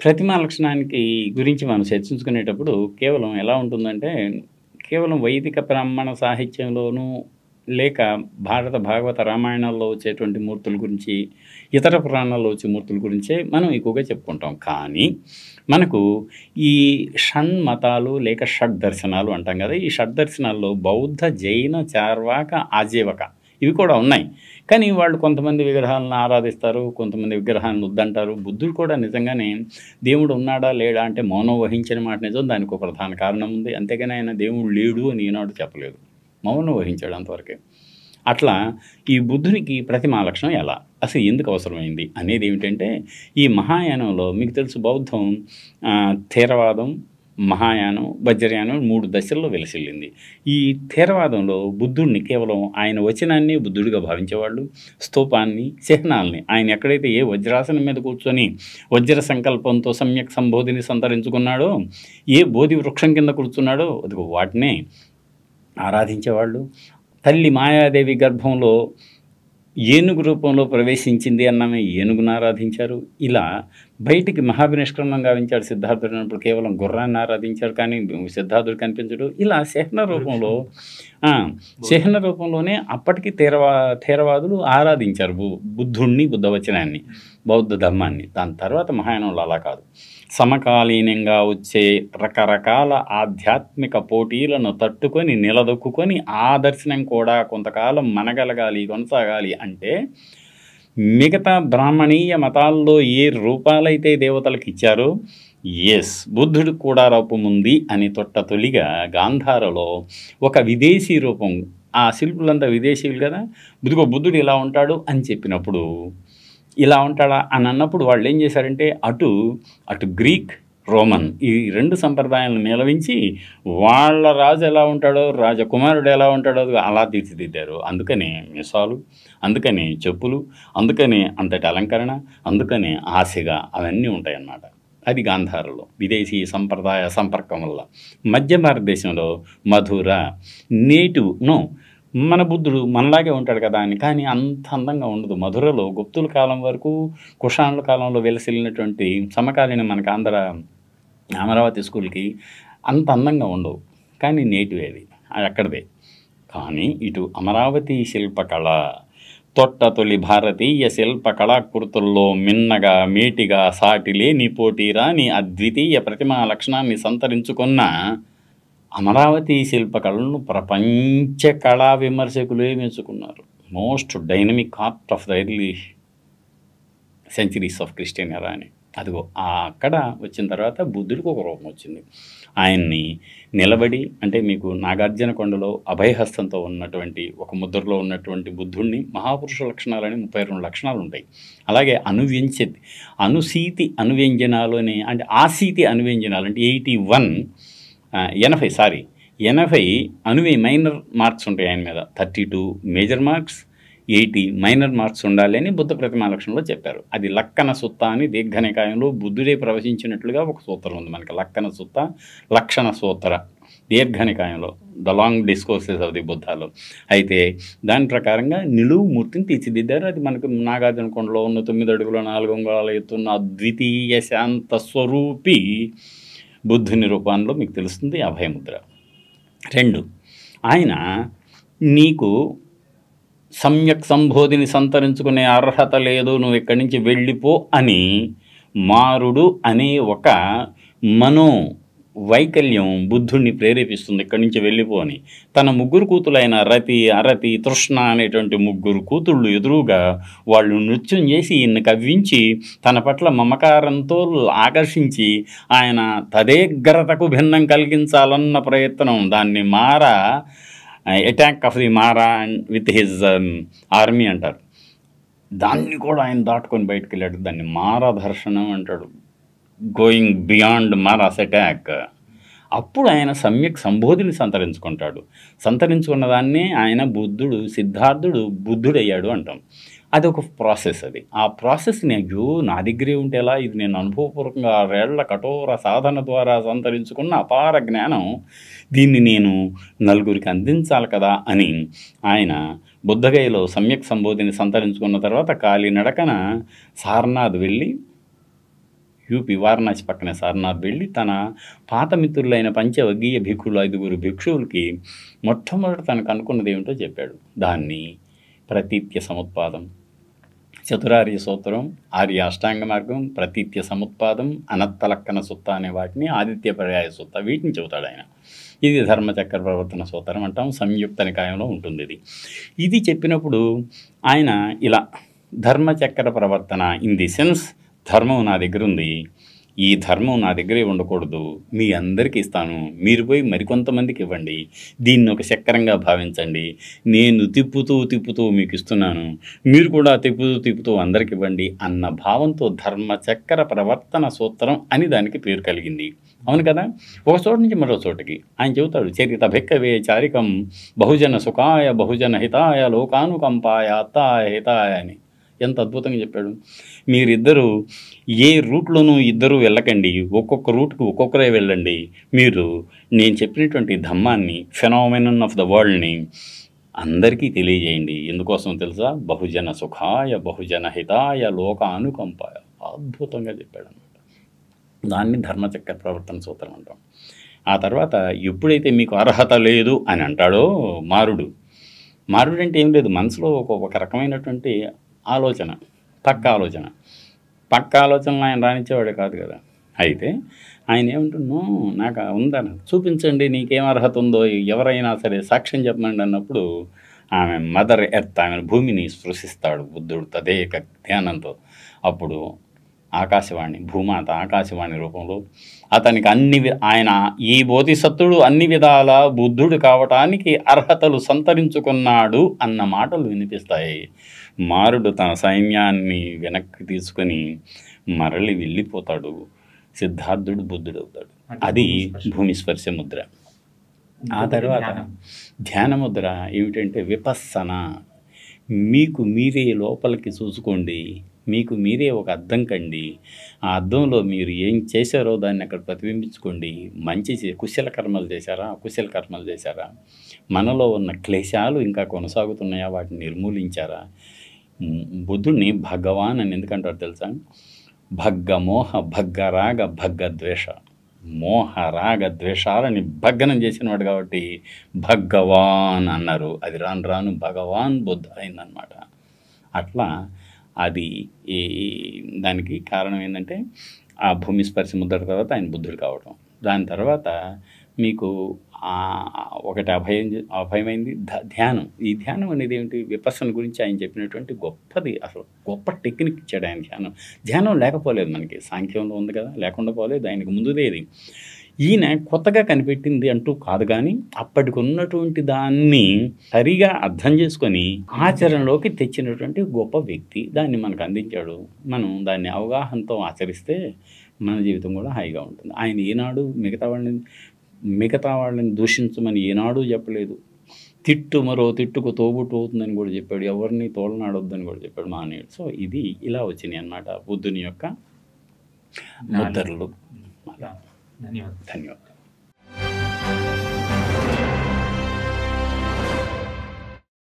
ప్రతిమా లక్షణానికి గురించి మనం చర్చించుకునేటప్పుడు కేవలం ఎలా ఉంటుందంటే, కేవలం వైదిక బ్రాహ్మణ సాహిత్యంలోనూ, లేక భారత, భాగవత, రామాయణాల్లో వచ్చేటువంటి మూర్తుల గురించి, ఇతర పురాణాల్లో వచ్చే మూర్తుల గురించే మనం ఎక్కువగా చెప్పుకుంటాం. కానీ మనకు ఈ షణ్మతాలు లేక షడ్దర్శనాలు అంటాం కదా! ఈ షడ్దర్శనాల్లో బౌద్ధ, జైన, చార్వాక, ఆజీవక ఇవి కూడా ఉన్నాయి. కానీ వాళ్ళు కొంతమంది విగ్రహాలను ఆరాధిస్తారు, కొంతమంది విగ్రహాలను వద్దంటారు. బుద్ధుడు కూడా నిజంగానే దేవుడు ఉన్నాడా లేడా అంటే మౌనం వహించిన మాట నిజం. దానికి ఒక ప్రధాన కారణం ఉంది. అంతేగాని ఆయన దేవుడు లేడు అని ఈనాడు చెప్పలేదు. మౌనం వహించాడు అంతవరకే. అట్లా ఈ బుద్ధునికి ప్రతిమా లక్షణం ఎలా, అసలు ఎందుకు అవసరమైంది అనేది ఏమిటంటే, ఈ మహాయానంలో మీకు తెలుసు బౌద్ధం థేరవాదం, మహాయానం, వజ్రయానం 3 దశల్లో విలసిల్లింది. ఈ థేరవాదంలో బుద్ధుడిని కేవలం ఆయన వచనాన్ని బుద్ధుడిగా భావించేవాళ్ళు. స్తూపాన్ని, చిహ్నాల్ని ఆయన ఎక్కడైతే ఏ వజ్రాసనం మీద కూర్చొని వజ్ర సంకల్పంతో సమ్యక్ సంబోధిని సంతరించుకున్నాడో, ఏ బోధి వృక్షం కింద కూర్చున్నాడో అదిగో వాటినే ఆరాధించేవాళ్ళు. తల్లి మాయాదేవి గర్భంలో ఏనుగు రూపంలో ప్రవేశించింది అన్నమే ఏనుగును ఆరాధించారు. ఇలా బయటికి మహాభినిష్క్రమం గావించాడు సిద్ధార్థుడు అన్నప్పుడు కేవలం గుర్రాన్ని ఆరాధించాడు, కానీ సిద్ధార్థుడు కనిపించడు. ఇలా చిహ్న రూపంలోనే అప్పటికి థేరవాదులు ఆరాధించారు బుద్ధుణ్ణి, బుద్ధవచనాన్ని, బౌద్ధ ధర్మాన్ని. దాని తర్వాత మహాయానంలో అలా కాదు. సమకాలీనంగా వచ్చే రకరకాల ఆధ్యాత్మిక పోటీలను తట్టుకొని నిలదొక్కుని ఆ దర్శనం కూడా కొంతకాలం మనగలగాలి, కొనసాగాలి అంటే మిగతా బ్రాహ్మణీయ మతాల్లో ఏ రూపాలైతే దేవతలకు ఇచ్చారో, బుద్ధుడికి కూడా రూపం ఉంది అని తొలిగా గాంధారలో ఒక విదేశీ రూపం, ఆ శిల్పులంతా విదేశీయులు కదా, బుద్ధుడు ఇలా ఉంటాడు అని చెప్పినప్పుడు, ఇలా ఉంటాడా అని అన్నప్పుడు వాళ్ళు ఏం చేశారంటే అటు గ్రీక్, రోమన్ ఈ 2 సంప్రదాయాలను మేళవించి వాళ్ళ రాజు ఎలా ఉంటాడో, రాజకుమారుడు ఎలా ఉంటాడో అలా తీర్చిదిద్దారు. అందుకనే మిసాలు, అందుకనే చెప్పులు, అందుకనే అంతటి అలంకరణ, అందుకనే ఆశగా అవన్నీ ఉంటాయన్నమాట. అది గాంధారలో విదేశీ సంప్రదాయ సంపర్కం వల్ల. మధ్య భారతదేశంలో మధుర, మన బుద్ధుడు మనలాగే ఉంటాడు కదా అని, కానీ అంత అందంగా ఉండదు. మధురలో గుప్తుల కాలం వరకు, కుషాణుల కాలంలో వెలసిల్లినటువంటి సమకాలీన మనకు అమరావతి స్కూల్కి అంత అందంగా ఉండవు, కానీ నేటివే అది అక్కడదే. కానీ ఇటు అమరావతి శిల్పకళ తొలి భారతీయ శిల్పకళాకృతుల్లో మిన్నగా, మేటిగా, సాటిలేని, పోటీరాని అద్వితీయ ప్రతిమా లక్షణాన్ని సంతరించుకున్న అమరావతి శిల్పకళను ప్రపంచ కళా విమర్శకులే మెచ్చుకున్నారు. Most dynamic art of the early centuries of Christian ఎరా అని. అదిగో అక్కడ వచ్చిన తర్వాత బుద్ధుడికి ఒక రూపం వచ్చింది. ఆయన్ని నిలబడి అంటే మీకు నాగార్జున కొండలో అభయహస్తంతో ఉన్నటువంటి ఒక ముద్రలో ఉన్నటువంటి బుద్ధుడిని మహాపురుష లక్షణాలని 32 లక్షణాలు ఉంటాయి. అలాగే అనుసీతి అనువ్యంజనాలు అని, అంటే ఆసీతి అనువ్యంజనాలు అంటే 80 మైనర్ మార్క్స్ ఉంటాయి ఆయన మీద. 32 మేజర్ మార్క్స్, 80 మైనర్ మార్క్స్ ఉండాలి అని బుద్ధ ప్రతిమా లక్షణంలో చెప్పారు. అది లక్కన సుత్త అని దీర్ఘనికాయంలో బుద్ధుడే ప్రవచించినట్లుగా ఒక సూత్రం ఉంది మనకి. లక్కన సుత్త, లక్షణ సూత్ర దీర్ఘనికాయంలో, the long discourses of the బుద్ధాలో. అయితే దాని ప్రకారంగా నిలువు మూర్తిని తీర్చిదిద్దారు. అది మనకు నాగార్జున కొండలో ఉన్న 9 అడుగుల 4 అంగుళాల ఎత్తున్న అద్వితీయ శాంత స్వరూపి బుద్ధుని రూపంలో మీకు తెలుస్తుంది అభయముద్ర. 2, ఆయన నీకు సమ్యక్ సంబోధిని సంతరించుకునే అర్హత లేదు, నువ్వు ఇక్కడి నుంచి వెళ్ళిపో అని మారుడు అనే ఒక వైకల్యం బుద్ధుడిని ప్రేరేపిస్తుంది ఇక్కడి నుంచి వెళ్ళిపో అని. తన 3 కూతులైన రతి, అరతి, తృష్ణ అనేటువంటి 3 కూతుళ్ళు ఎదురుగా వాళ్ళు నృత్యం చేసి ఈయన్ని కవ్వించి తన పట్ల మమకారంతో ఆకర్షించి ఆయన తదేగ్రతకు భిన్నం కలిగించాలన్న ప్రయత్నం, దాన్ని అటాక్ ఆఫ్ ది మారా విత్ హిజ్ ఆర్మీ అంటారు. దాన్ని కూడా ఆయన దాటుకొని బయటకు వెళ్ళాడు. దాన్ని మారా దర్శనం అంటాడు, గోయింగ్ బియాండ్ మారాస్ అటాక్. అప్పుడు ఆయన సమ్యక్ సంబోధిని సంతరించుకున్న దాన్నే ఆయన సిద్ధార్థుడు బుద్ధుడయ్యాడు అంటాం. అది ఒక ప్రాసెస్. ఆ ప్రాసెస్ని నా దగ్గరే ఉంటే ఎలా, ఇది నేను అనుభవపూర్వకంగా 6 ఏళ్ల కఠోర సాధన ద్వారా సంతరించుకున్న అపార జ్ఞానం, దీన్ని నేను నలుగురికి అందించాలి కదా అని ఆయన బుద్ధగయలో సమ్యక్ సంబోధిని సంతరించుకున్న తర్వాత కాలినడకన సారనాథ్ వెళ్ళి యూపీ వారణాసి పక్కనే సారనాథ్ వెళ్ళి తన పాత మిత్రులైన పంచవర్గీయ భిక్షులు 5 భిక్షువులకి మొట్టమొదట తనకు అనుకున్నది ఏమిటో చెప్పాడు. దాన్ని ప్రతీత్య సముత్పాదం, చతురార్య సూత్రం, ఆర్య అష్టాంగ మార్గం, ప్రతీత్య సముత్పాదం, అనత్తలక్కన సుత్త అనే వాటిని, ఆదిత్య పర్యాయ సుత్త, వీటిని చెబుతాడు ఆయన. ఇది ధర్మచక్ర ప్రవర్తన సూత్రం అంటాం. సంయుక్త నికాయంలో ఉంటుంది ఇది. ఇది చెప్పినప్పుడు ఆయన ఇలా ధర్మచక్ర ప్రవర్తన ఇన్ ది సెన్స్, ధర్మం నా దగ్గర ఉంది, ఈ ధర్మం నా దగ్గరే ఉండకూడదు, మీ అందరికీ ఇస్తాను, మీరు పోయి మరికొంతమందికి ఇవ్వండి, దీన్ని ఒక చక్రంగా భావించండి, నేను తిప్పుతూ మీకు ఇస్తున్నాను, మీరు కూడా తిప్పుతూ అందరికి ఇవ్వండి అన్న భావంతో ధర్మచక్ర ప్రవర్తన సూత్రం అని దానికి పేరు కలిగింది. అవును కదా. ఒక చోట నుంచి మరో చోటకి ఆయన చెబుతాడు, చరిత భిక్కవే చారికం బహుజన సుఖాయ బహుజన హితాయ లోకానుకంపాయ అత్తాయ హితాయ అని ఎంత అద్భుతంగా చెప్పాడు. మీరిద్దరూ ఏ రూట్లోనూ ఇద్దరూ వెళ్ళకండి, ఒక్కొక్క రూట్కి ఒక్కొక్కరే వెళ్ళండి, మీరు నేను చెప్పినటువంటి ధమ్మాన్ని, ఫెనామినన్ ఆఫ్ ద వరల్డ్ని అందరికీ తెలియజేయండి. ఎందుకోసం తెలుసా? బహుజన సుఖాయ బహుజన హితాయ లోకానుకంపాయ. అద్భుతంగా చెప్పాడు అనమాట. దాన్ని ధర్మచక్ర ప్రవర్తన సూత్రం అంటాం. ఆ తర్వాత ఎప్పుడైతే మీకు అర్హత లేదు అని అంటాడో మారుడు అంటే ఏం లేదు, మనసులో ఒక రకమైనటువంటి ఆలోచన, పక్క ఆలోచనలు ఆయన రానిచ్చేవాడే కాదు కదా. అయితే ఆయన ఏమంటున్నా, నాకు ఉందని చూపించండి, నీకేం అర్హత ఉందో ఎవరైనా సరే సాక్ష్యం చెప్పమండి అన్నప్పుడు ఆమె మదర్ ఎర్త్, ఆమె భూమిని స్పృశిస్తాడు బుద్ధుడు తదేక ధ్యానంతో. అప్పుడు ఆకాశవాణి, భూమాత ఆకాశవాణి రూపంలో అతనికి ఆయన ఈ బోధిసత్తుడు అన్ని విధాల బుద్ధుడు కావటానికి అర్హతలు సంతరించుకున్నాడు అన్న మాటలు వినిపిస్తాయి. మారుడు తన సైన్యాన్ని వెనక్కి తీసుకొని మరలి వెళ్ళిపోతాడు. సిద్ధార్థుడు బుద్ధుడు అవుతాడు. అది భూమి స్పర్శ ముద్ర. ఆ తర్వాత ధ్యాన ముద్ర ఏమిటంటే విపස්සన. మీకు మీరే లోపలికి చూసుకోండి, మీకు మీరే ఒక అద్దం కండి, ఆ అద్దంలో మీరు ఏం చేశారో దాన్ని అక్కడ ప్రతిబింబించుకోండి. మంచి కుశల కర్మలు చేశారా, అకుశల కర్మలు చేశారా, మనలో ఉన్న క్లేశాలు ఇంకా కొనసాగుతున్నాయా, వాటిని నిర్మూలించారా. బుద్ధుడిని భగవాన్ అని ఎందుకంటారు తెలుసా? భగ్గమోహ భగ్గరాగ భగ్గద్వేష, మోహ రాగ ద్వేషాలని భగ్గనం చేసినవాడు కాబట్టి భగవాన్ అన్నారు. అది రాను రాను భగవాన్ బుద్ధ అయిందనమాట. అట్లా అది దానికి కారణం ఏంటంటే ఆ భూమి స్పర్శ ముద్ర తర్వాత ఆయన బుద్ధుడు కావటం. దాని తర్వాత మీకు ఒకటి అభయమైంది ధ్యానం. ఈ ధ్యానం అనేది ఏమిటి? విపස්සన గురించి ఆయన చెప్పినటువంటి గొప్పది, అసలు గొప్ప టెక్నిక్ ఇచ్చాడు ఆయన. ధ్యానం లేకపోలేదు, మనకి సాంఖ్యంలో ఉంది కదా, లేకుండా పోలేదు, ఆయనకు ముందుదేది. ఈయన కొత్తగా కనిపెట్టింది అంటూ కాదు, కానీ అప్పటికి ఉన్నటువంటి దాన్ని సరిగా అర్థం చేసుకొని ఆచరణలోకి తెచ్చినటువంటి గొప్ప వ్యక్తి. దాన్ని మనకు అందించాడు. మనం దాన్ని అవగాహనతో ఆచరిస్తే మన జీవితం కూడా హాయిగా ఉంటుంది. ఆయన ఏనాడు మిగతా వాళ్ళని దూషించమని ఏనాడూ చెప్పలేదు. మరో తిట్టుకు తోబుట్టు అవుతుందని కూడా చెప్పాడు. ఎవరిని తోలనాడొద్దని కూడా చెప్పాడు మానేయుడు. సో ఇది ఇలా వచ్చినాయి అన్నమాట బుద్ధుని యొక్క ముద్రలు. ధన్యవాదాలు.